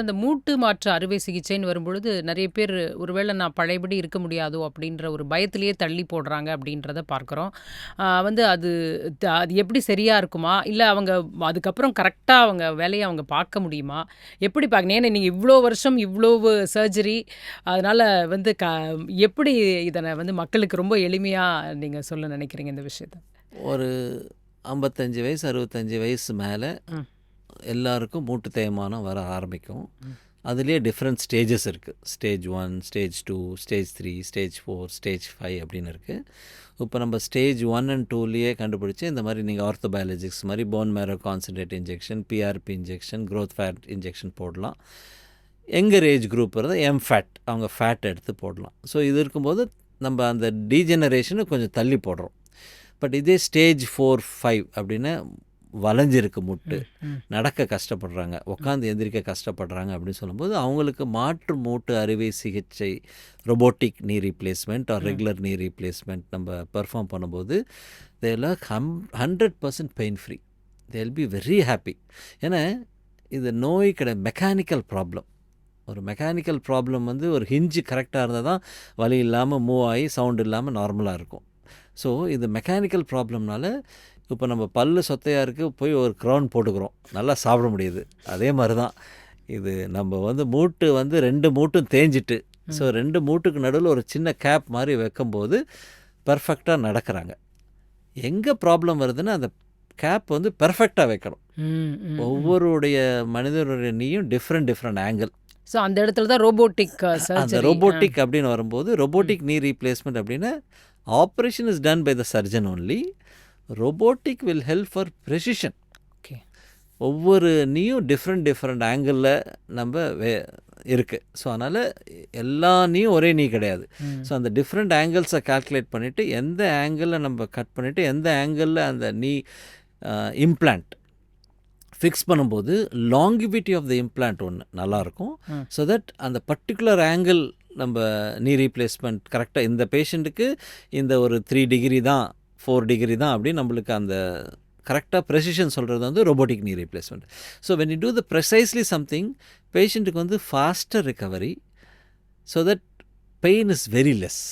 அந்த மூட்டு மாற்று அறுவை சிகிச்சைன்னு வரும்பொழுது, நெறைய பேர் ஒருவேள நான் பழையபடி இருக்க முடியாதோ! அப்பிடின்ற ஒரு பயத்திலேயே தள்ளி போடுறாங்க அப்பிடின்றத பார்க்குறோம். அது எப்படி சரியா இருக்குமா? இல்ல அவங்க அதுக்கப்புறம் கரெக்ட்டா அவங்க வேலைய அவங்க பார்க்க முடியுமா? எப்படி ஏன்னா நீங்க இவ்ளோ வருஷம் இவ்வளவு சர்ஜரி அதனால வந்து எப்படி இதன வந்து மக்களுக்கு ரொம்ப எளிமையா நீங்க சொல்ல நினைக்கிறீங்க இந்த விஷயத்த? ஒரு 55 வயசு, 65 வயசு மேல ம். எல்லாருக்கும் மூட்டு தேய்மானம் வர ஆரம்பிக்கும். ம். அதிலேயே டிஃப்ரெண்ட் ஸ்டேஜஸ் இருக்குது. Stage 1, stage 2, stage 3, stage 4, stage 5 அப்படின்னு இருக்குது. இப்போ நம்ம ஸ்டேஜ் 1 அண்ட் 2லேயே கண்டுபிடிச்சி இந்த மாதிரி நீங்கள் ஆர்த்தோபயாலஜிக்ஸ் மாதிரி bone marrow concentrate injection, PRP injection, growth factor injection போடலாம். எங்கர் ஏஜ் குரூப் இருந்தால் எம்ஃபேட் அவங்க ஃபேட் எடுத்து போடலாம். ஸோ இது இருக்கும்போது நம்ம அந்த டீஜெனரேஷனை கொஞ்சம் தள்ளி போடுறோம். பட் இதே ஸ்டேஜ் 4, 5 அப்படின்னா வளைஞ்சிருக்கு முட்டு, நடக்க கஷ்டப்படுறாங்க, உட்காந்து எந்திரிக்க கஷ்டப்படுறாங்க அப்படின்னு சொல்லும்போது அவங்களுக்கு மாற்று மூட்டு அறுவை சிகிச்சை, robotic knee replacement or regular knee replacement நம்ம பெர்ஃபார்ம் பண்ணும்போது they will 100% pain free. They will be very happy. ஏன்னா இது நோய் கிடையாது, மெக்கானிக்கல் ப்ராப்ளம். ஒரு மெக்கானிக்கல் ப்ராப்ளம் வந்து ஒரு ஹிஞ்சு கரெக்டாக இருந்தால் தான் வலி இல்லாமல் மூவ் ஆகி சவுண்ட் இல்லாமல் நார்மலாக இருக்கும். ஸோ இது மெக்கானிக்கல் ப்ராப்ளம்னால இப்போ நம்ம பல்லு சொத்தையாக இருக்குது, போய் ஒரு க்ரௌன் போட்டுக்கிறோம், நல்லா சாப்பிட முடியுது. அதே மாதிரி தான் இது நம்ம வந்து மூட்டு வந்து 2 மூட்டும் தேஞ்சிட்டு, ஸோ 2 மூட்டுக்கு நடுவில் ஒரு சின்ன கேப் மாதிரி வைக்கும்போது பர்ஃபெக்டாக நடக்கிறாங்க. எங்கே ப்ராப்ளம் வருதுன்னா அந்த கேப் வந்து பெர்ஃபெக்டாக வைக்கணும். ஒவ்வொருடைய மனிதனுடைய நீயும் டிஃப்ரெண்ட் ஆங்கிள். ஸோ அந்த இடத்துல தான் ரோபோட்டிக் சர்ஜரி. அந்த ரோபோட்டிக் அப்படின்னு வரும்போது ரோபோட்டிக் நீ ரீப்ளேஸ்மெண்ட் அப்படின்னா operation is done by the surgeon only. Robotic will help for precision. Okay. ஒவ்வொரு நீயும் டிஃப்ரெண்ட் ஆங்கிளில் நம்ம இருக்குது. ஸோ அதனால் எல்லா நீயும் ஒரே நீ கிடையாது. ஸோ அந்த டிஃப்ரெண்ட் ஆங்கிள்ஸை கால்குலேட் பண்ணிவிட்டு எந்த ஆங்கிளில் நம்ம கட் பண்ணிவிட்டு எந்த ஆங்கிளில் அந்த நீ இம்ப்ளான்ட் ஃபிக்ஸ் பண்ணும்போது லாங்கிவிட்டி ஆஃப் த இம்ப்ளான்ட் ஒன்று நல்லாயிருக்கும். ஸோ தட் அந்த பர்டிகுலர் ஆங்கிள் நம்ம நீ ரீப்ளேஸ்மெண்ட் கரெக்டாக இந்த பேஷண்ட்டுக்கு இந்த ஒரு 3 டிகிரி தான் 4 டிகிரி தான் அப்படின்னு நம்மளுக்கு அந்த கரெக்டாக ப்ரெசிஷன் சொல்கிறது வந்து robotic knee replacement. So when you do the precisely something பேஷண்ட்டுக்கு வந்து faster recovery, so that pain is very less.